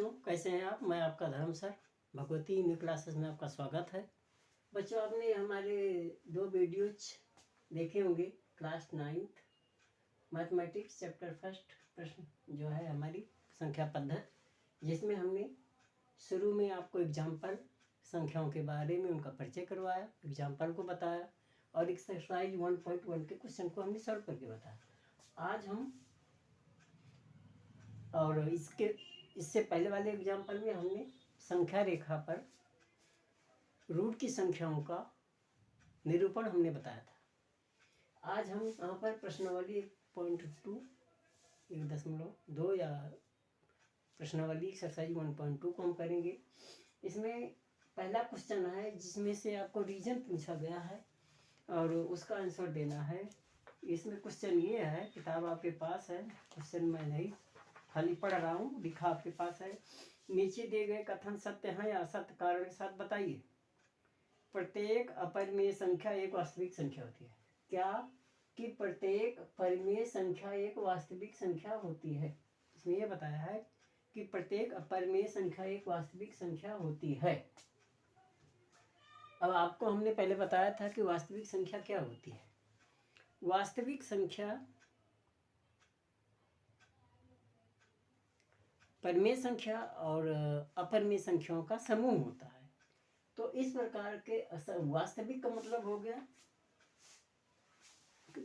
बच्चों, कैसे हैं आप? मैं आपका धर्म सर भगवती न्यू क्लासेस में आपका स्वागत है। बच्चों, आपने हमारे 2 वीडियोज देखे होंगे। Class 9th mathematics chapter first प्रश्न जो है हमारी संख्या पद्धति, जिसमें हमने शुरू में आपको एग्जाम्पल संख्याओं के बारे में उनका परिचय करवाया, एग्जाम्पल को बताया और एक्सरसाइज 1.1 के क्वेश्चन को हमने सॉल्व करके बताया। आज हम और इससे पहले वाले एग्जाम्पल में हमने संख्या रेखा पर रूट की संख्याओं का निरूपण हमने बताया था। आज हम यहाँ पर प्रश्नावली 1.2 या प्रश्नावली एक्सरसाइज 1.2 को हम करेंगे। इसमें पहला क्वेश्चन है जिसमें से आपको रीजन पूछा गया है और उसका आंसर देना है। इसमें क्वेश्चन ये है, किताब आपके पास है, क्वेश्चन मैं नहीं खाली पढ़ रहा हूँ, लिखा आपके पास है। नीचे दिए गए कथन सत्य हैं या असत्य, कारण के साथ बताइए। प्रत्येक अपरिमेय संख्या एक वास्तविक संख्या होती है। क्या? कि प्रत्येक परिमेय संख्या एक वास्तविक संख्या होती है। इसमें यह बताया है कि प्रत्येक अपरिमेय संख्या एक वास्तविक संख्या होती है। अब आपको हमने पहले बताया था कि वास्तविक संख्या क्या होती है। वास्तविक संख्या परिमेय संख्या और अपरिमेय संख्याओं का समूह होता है। तो इस प्रकार के वास्तविक का मतलब हो गया,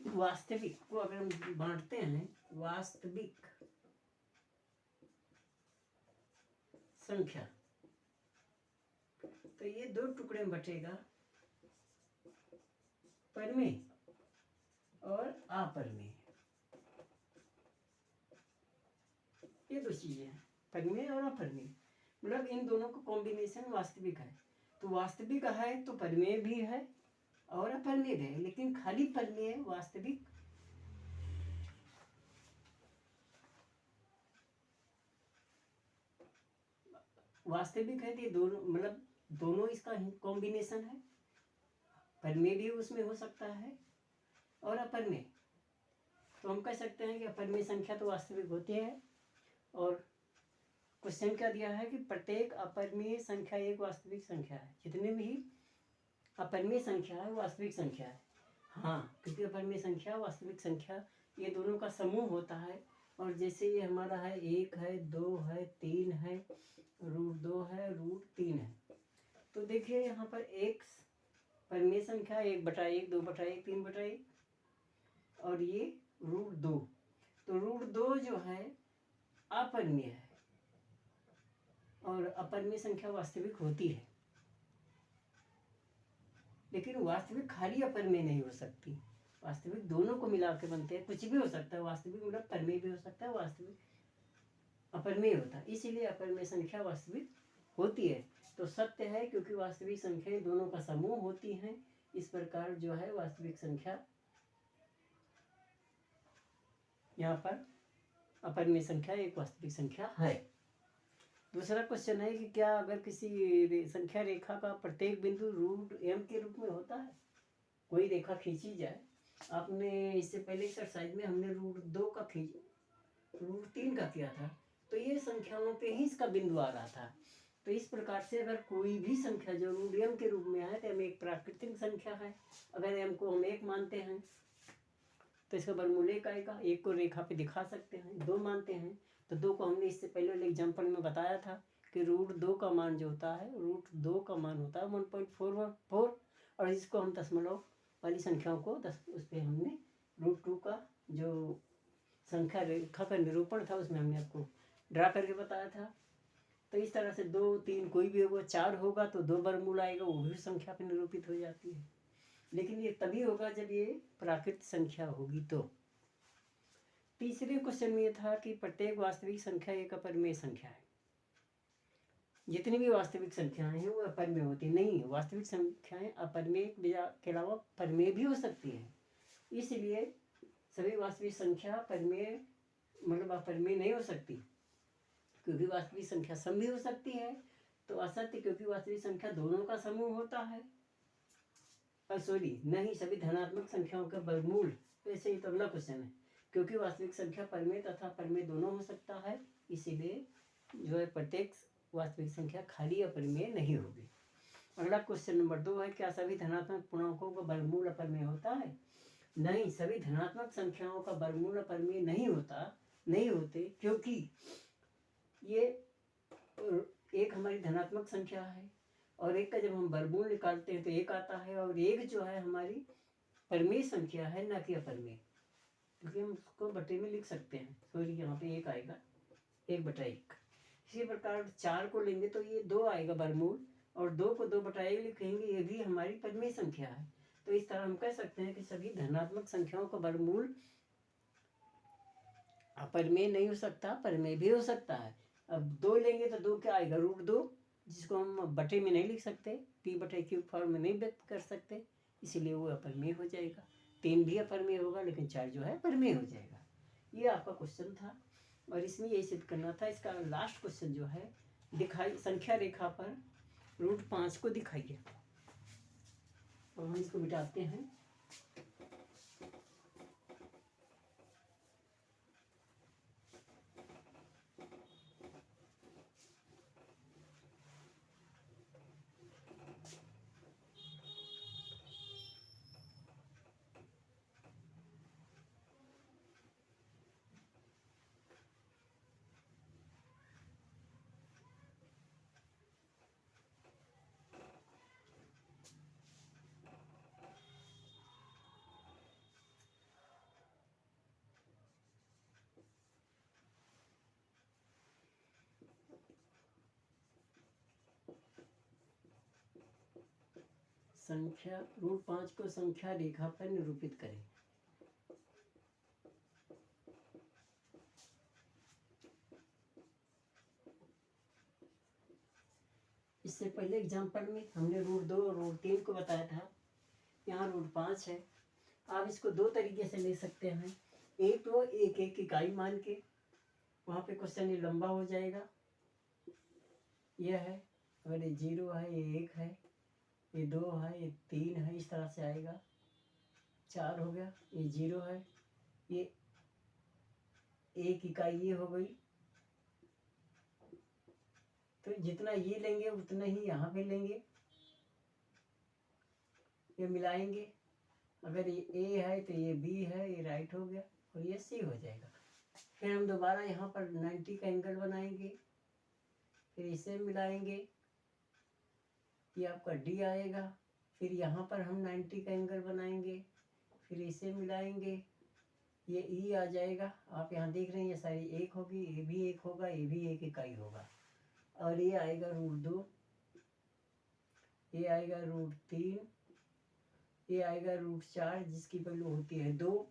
वास्तविक को अगर हम बांटते हैं, वास्तविक संख्या, तो ये 2 टुकड़े में बटेगा, परिमेय और अपरिमेय। ये 2 चीजें हैं, परिमेय और अपरिमेय, मतलब इन दोनों का कॉम्बिनेशन वास्तविक है। तो वास्तविक है तो परिमेय भी है और अपरिमेय भी है, लेकिन खाली परिमेय वास्तविक है तो ये दोनों, मतलब दोनों इसका कॉम्बिनेशन है। परिमेय भी उसमें हो सकता है और अपरिमेय। तो हम कह सकते हैं कि अपरिमेय संख्या तो वास्तविक होती है। और क्वेश्चन क्या दिया है कि प्रत्येक अपरिमेय संख्या एक वास्तविक संख्या है। जितने भी अपरिमेय संख्या है वास्तविक संख्या है। हाँ, क्योंकि अपरिमेय संख्या वास्तविक संख्या ये दोनों का समूह होता है। और जैसे ये हमारा है 1 है, 2 है, 3 है, √2 है, √3 है। तो देखिए यहाँ पर एक परिमेय संख्या 1/1, 2/1, 3/1 और ये √2। तो √2 जो है अपरिमेय है और अपरिमेय संख्या वास्तविक होती है, लेकिन वास्तविक खाली अपरिमेय नहीं हो सकती। वास्तविक दोनों को मिला के बनते हैं, कुछ भी हो सकता है। वास्तविक मतलब परिमेय भी हो सकता है, वास्तविक अपरिमेय होता है, इसीलिए अपरिमेय संख्या वास्तविक होती है। तो सत्य है क्योंकि वास्तविक संख्याएं दोनों का समूह होती हैं। इस प्रकार जो है वास्तविक संख्या यहाँ पर अपरिमेय संख्या एक वास्तविक संख्या है। दूसरा क्वेश्चन है कि क्या अगर किसी संख्या रेखा का प्रत्येक बिंदु √m के रूप में होता है। कोई रेखा खींची जाए, आपने इससे पहले एक्सरसाइज में हमने √2 का √3 का किया था, तो ये संख्याओं पे ही इसका बिंदु आ रहा था। तो इस प्रकार से अगर कोई भी संख्या जो √m के रूप में आए तो m एक प्राकृतिक संख्या है। अगर m को हम 1 मानते हैं तो इसका वर्गमूल 1 आएगा। 1 को रेखा पे दिखा सकते हैं। 2 मानते हैं तो 2 को हमने इससे पहले वाले एग्जाम्पल में बताया था कि √2 का मान जो होता है, √2 का मान होता है 1.44 और इसको हम दशमलव वाली संख्याओं को उस पर हमने √2 का जो संख्या रेखा का निरूपण था उसमें हमने आपको ड्रा करके बताया था। तो इस तरह से 2, 3 कोई भी होगा, 4 होगा तो 2 वर्गमूल आएगा, वो भी संख्या पे निरूपित हो जाती है। लेकिन ये तभी होगा जब ये प्राकृतिक संख्या होगी। तो तीसरे क्वेश्चन में था कि प्रत्येक वास्तविक संख्या एक अपरिमेय संख्या है। जितनी भी वास्तविक संख्याएं हैं वो अपरिमेय होती नहीं। वास्तविक संख्याएं अपरिमेय के अलावा परिमेय भी हो सकती है। इसलिए सभी वास्तविक संख्या परिमेय मतलब अपरिमेय नहीं हो सकती, क्योंकि वास्तविक संख्या सम भी हो सकती है। तो असत्य, क्योंकि वास्तविक संख्या दोनों का समूह होता है। नहीं, सभी धनात्मक संख्याओं का वर्गमूल। ऐसे ही तो अगला क्वेश्चन है, क्योंकि वास्तविक संख्या परिमेय तथा परिमेय दोनों हो सकता है, इसीलिए जो है प्रत्येक वास्तविक संख्या खाली अपरिमेय नहीं होगी। अगला क्वेश्चन नंबर 2 है, क्या सभी धनात्मक पूर्णांकों का वर्गमूल अपरिमेय होता है? नहीं, सभी धनात्मक संख्याओं का वर्गमूल अपरिमेय नहीं होते, क्योंकि ये एक हमारी धनात्मक संख्या है और एक का जब हम वर्गमूल निकालते हैं तो एक आता है, और एक जो है हमारी परिमेय संख्या है, ना कि अपरिमेय, क्योंकि हम उसको बटे में लिख सकते हैं। सॉरी, यहाँ पे एक आएगा, 1/1। इसी प्रकार 4 को लेंगे तो ये 2 आएगा वर्गमूल, और 2 को 2/1 लिखेंगे, ये भी हमारी परिमेय संख्या है। तो इस तरह हम कह सकते हैं कि सभी धनात्मक संख्याओं का वर्गमूल अपरिमेय नहीं हो सकता, परिमेय भी हो सकता है। अब 2 लेंगे तो 2 क्या आएगा, √2, जिसको हम बटे में नहीं लिख सकते, p/3 फॉर्म में नहीं व्यक्त कर सकते, इसीलिए वो अपरिमेय हो जाएगा। 3 भी अपरिमेय होगा, लेकिन 4 जो है परिमेय हो जाएगा। ये आपका क्वेश्चन था और इसमें यही सिद्ध करना था। इसका लास्ट क्वेश्चन जो है, दिखाई संख्या रेखा पर √5 को दिखाइए, और हम इसको मिटाते हैं। संख्या √5 को संख्या रेखा पर निरूपित करें। इससे पहले एग्जाम्पल में हमने √2 और √3 को बताया था, यहाँ √5 है। आप इसको 2 तरीके से ले सकते हैं। एक तो एक इकाई मान के, वहाँ पे क्वेश्चन ये लंबा हो जाएगा। यह है, अगर ये 0 है, ये 1 है, ये 2 है, ये 3 है, इस तरह से आएगा। 4 हो गया, ये 0 है, ये 1 इकाई ये हो गई। तो जितना ये लेंगे उतना ही यहाँ पे लेंगे, ये मिलाएंगे। अगर ये ए है तो ये बी है, ये राइट हो गया, और ये सी हो जाएगा। फिर हम दोबारा यहाँ पर 90 का एंगल बनाएंगे, फिर इसे मिलाएंगे, ये आपका डी आएगा। फिर यहाँ पर हम 90 का एंगल बनाएंगे, फिर इसे मिलाएंगे, ये ई आ जाएगा। आप यहाँ देख रहे हैं ये सारी 1 होगी, ये भी 1 होगा, ये भी 1 इकाई होगा, और ये आएगा √2, ये आएगा √3, ये आएगा √4, जिसकी वैल्यू होती है 2।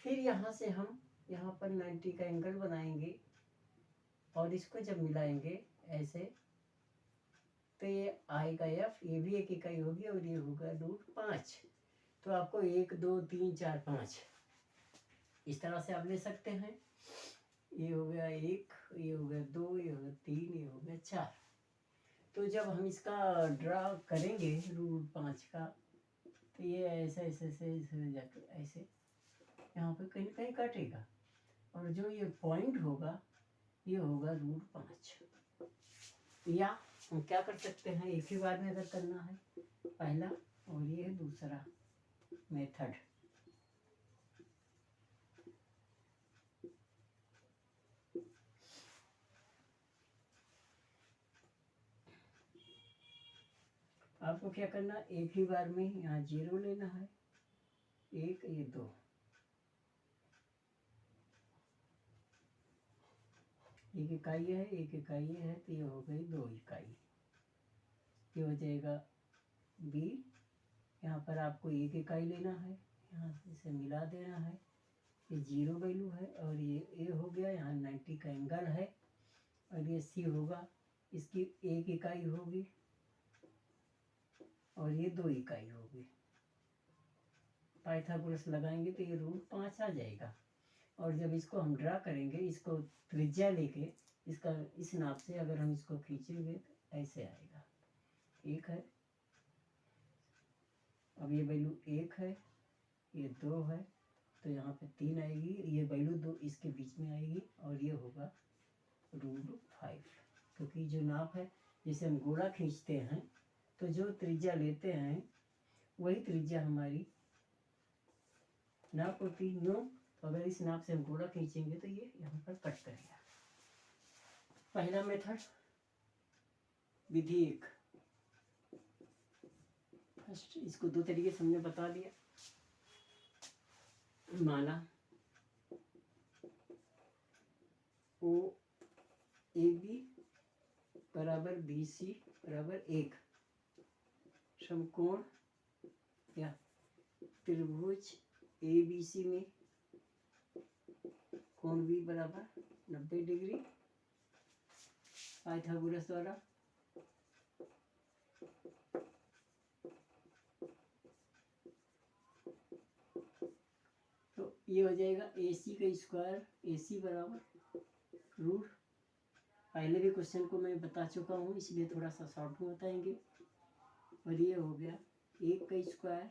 फिर यहाँ से हम यहाँ पर 90 का एंगल बनाएंगे, और इसको जब मिलाएंगे ऐसे, तो ये आएगा F, ये भी 1 इकाई होगी, और ये होगा √5। तो आपको 1 2 3 4 5 इस तरह से आप ले सकते हैं। ये हो गया 1, ये हो गया 2, ये हो गया 3, ये हो गया 4। तो जब हम इसका ड्रा करेंगे √5 का, तो ये ऐसे ऐसे ऐसे जाकर ऐसे यहाँ पे कहीं कहीं काटेगा, और जो ये पॉइंट होगा ये होगा √5। या हम क्या कर सकते हैं, एक ही बार में अगर करना है, पहला और ये दूसरा मेथड। आपको क्या करना, एक ही बार में यहाँ 0 लेना है, 1, ये 2, एक इकाई है, एक इकाई है, तो ये हो गई 2 इकाई। ये हो जाएगा B। यहाँ पर आपको 1 इकाई लेना है, यहाँ से इसे मिला देना है, ये 0 वैल्यू है, और ये A हो गया, यहाँ 90 का एंगल है, और ये C होगा, इसकी 1 इकाई होगी, और ये 2 इकाई होगी। पाइथागोरस लगाएंगे तो ये √5 आ जाएगा। और जब इसको हम ड्रा करेंगे, इसको त्रिज्या लेके, इसका इस नाप से अगर हम इसको खींचेंगे तो ऐसे आएगा, 1 है, अब ये वैल्यू 1 है, ये 2 है, तो यहाँ पे 3 आएगी, ये वैल्यू 2 इसके बीच में आएगी, और ये होगा √5, क्योंकि जो नाप है, जैसे हम गोला खींचते हैं तो जो त्रिज्या लेते हैं वही त्रिज्या हमारी नाप होती है। नो, अगर इस नाप से हम गोला खींचेंगे तो ये यहाँ पर कट करेगा। पहला मेथड, विधि 1। फर्स्ट इसको दो तरीके से हमने बता दिया। माना ओ ए बी बराबर बी सी बराबर 1 समकोण या त्रिभुज ए बी सी में कोण बी बराबर 90 डिग्री पाइथागोरस द्वारा तो ये हो जाएगा ए सी का स्क्वायर, ए सी बराबर रूट, पहले भी क्वेश्चन को मैं बता चुका हूँ इसलिए थोड़ा सा शॉर्ट में बताएंगे। और ये हो गया 1 का स्क्वायर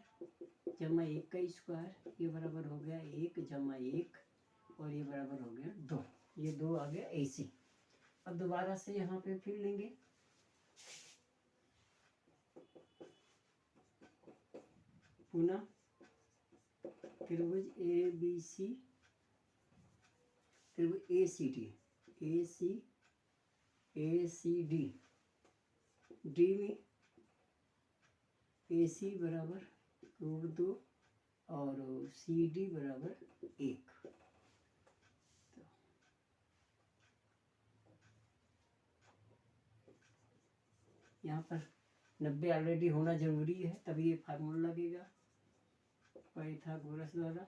जमा 1 का स्क्वायर, ये बराबर हो गया 1 जमा 1 और ये बराबर हो गया 2। ये 2 आ गया ए सी। अब दोबारा से यहाँ पे फिर लेंगे, पुनः त्रिभुज ए बी सी, त्रिभुज ए सी डी, ए सी डी, डी में ए सी बराबर √2 और सी डी बराबर 1। यहाँ पर 90 ऑलरेडी होना जरूरी है, तभी ये फार्मूला लगेगा पाइथागोरस द्वारा।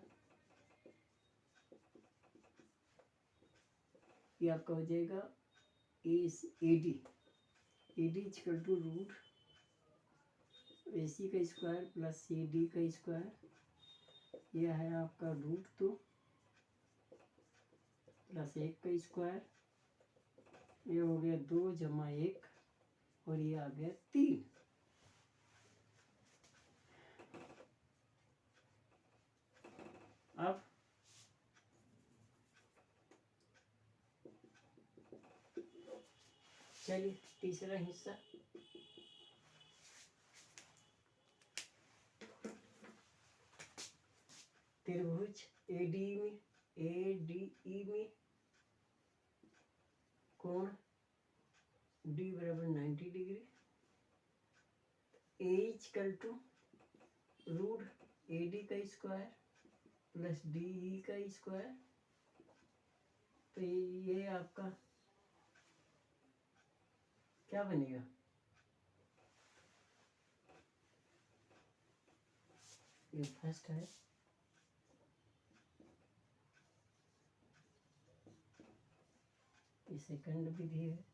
ये आपका हो जाएगा A D equal to root A C का स्क्वायर प्लस सी डी का स्क्वायर, यह है आपका √2 प्लस 1 का स्क्वायर, ये हो गया 2 जमा 1 और ये आ गया 3। अब चलिए तीसरा हिस्सा, त्रिभुज ADE में कोण D बराबर 90 degree, A equal to root AD का स्क्वायर प्लस DE का स्क्वायर, तो ये आपका क्या बनेगा, ये फर्स्ट है, ये सेकंड विधि है।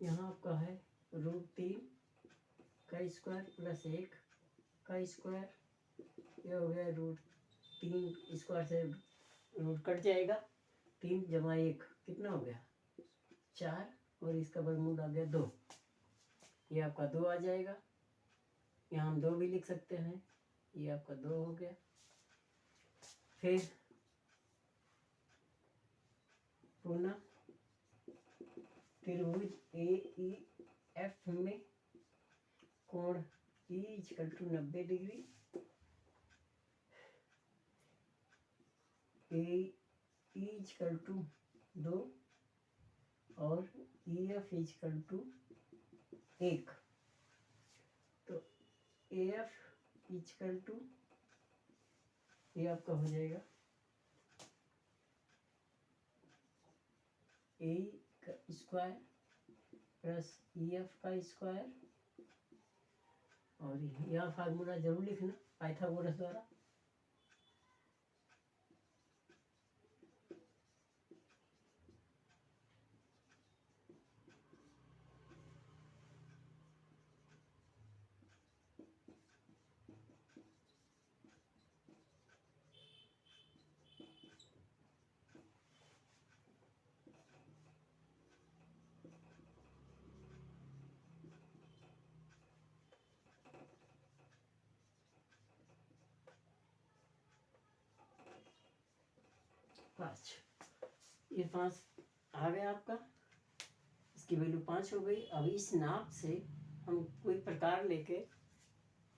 यहाँ आपका है √3 का स्क्वायर प्लस 1 का स्क्वायर, यह हो गया √3 स्क्वायर से रूट कट जाएगा, 3 जमा 1 कितना हो गया 4 और इसका वर्गमूल आ गया 2, ये आपका 2 आ जाएगा। यहाँ हम 2 भी लिख सकते हैं, ये आपका 2 हो गया। फिर पुनः त्रिभुज AEF में कोण E equal to 90 degree, AE equal to 2 और EF इक्वल टू 1, तो AF इक्वल टू ये आपका हो जाएगा A का स्क्वायर प्लस EF का स्क्वायर, और यह फार्मूला जरूर लिखना पाइथागोरस द्वारा। 5। ये 5 आ गया आपका, इसकी वैल्यू 5 हो गई। अब इस नाप से हम कोई प्रकार लेके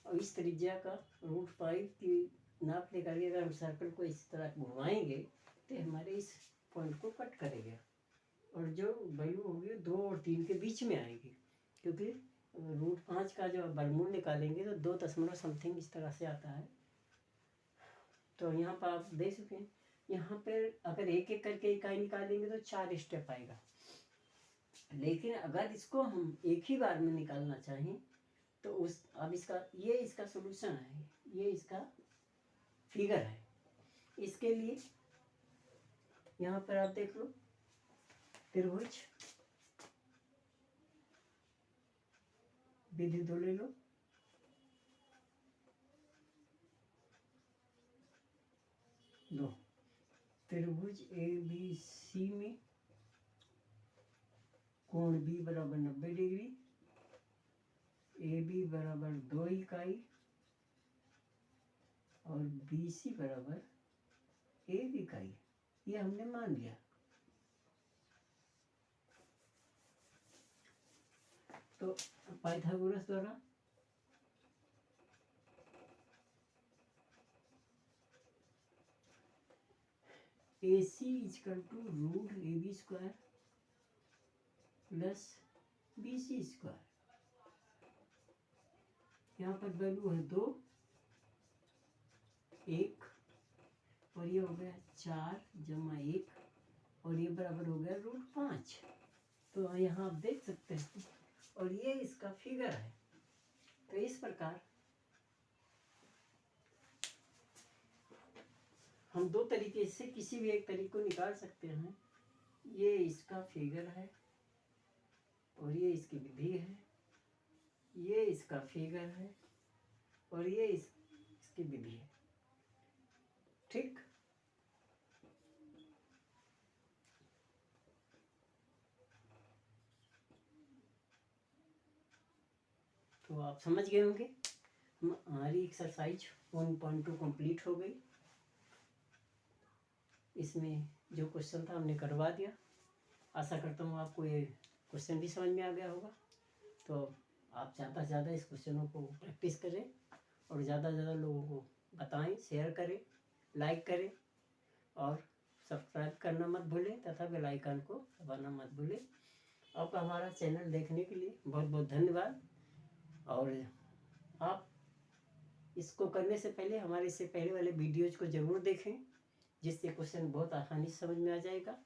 और इस त्रिज्या का √5 की नाप लेकर के अगर हम सर्कल को इस तरह घुमाएंगे तो हमारे इस पॉइंट को कट करेगा और जो वैल्यू होगी 2 और 3 के बीच में आएगी, क्योंकि √5 का जो वर्गमूल निकालेंगे तो 2 दशमलव समथिंग इस तरह से आता है। तो यहाँ पर आप देख सकते हैं, यहाँ पर अगर एक एक करके इकाई निकालेंगे तो 4 स्टेप आएगा, लेकिन अगर इसको हम एक ही बार में निकालना चाहें तो अब इसका सॉल्यूशन है, ये इसका फिगर है। इसके लिए यहाँ पर आप देख लो, त्रिभुज विधि 2 ले लो। त्रिभुज ABC में कोण B बराबर 90 डिग्री, AB बराबर 2 इकाई और BC बराबर 1 इकाई, ये हमने मान लिया। तो पाइथागोरस द्वारा AC √AB² प्लस BC²। यहाँ पर वैल्यू है 2, 1 और ये हो गया 4 + 1 और ये बराबर हो गया √5। तो यहाँ आप देख सकते हैं, और ये इसका फिगर है। तो इस प्रकार हम 2 तरीके से किसी भी एक तरीके को निकाल सकते हैं। ये इसका फिगर है और ये इसकी विधि है, ये इसका फिगर है और ये इसकी विधि है। ठीक, तो आप समझ गए होंगे। हमारी एक्सरसाइज 1.2 कंप्लीट हो गई। इसमें जो क्वेश्चन था हमने करवा दिया। आशा करता हूँ आपको ये क्वेश्चन भी समझ में आ गया होगा। तो आप ज़्यादा से ज़्यादा इस क्वेश्चनों को प्रैक्टिस करें और ज़्यादा से ज़्यादा लोगों को बताएं, शेयर करें, लाइक करें और सब्सक्राइब करना मत भूलें तथा बेल आइकन को दबाना मत भूलें। आपका हमारा चैनल देखने के लिए बहुत बहुत धन्यवाद। और आप इसको करने से पहले हमारे इससे पहले वाले वीडियोज़ को ज़रूर देखें, जिससे क्वेश्चन बहुत आसानी से समझ में आ जाएगा।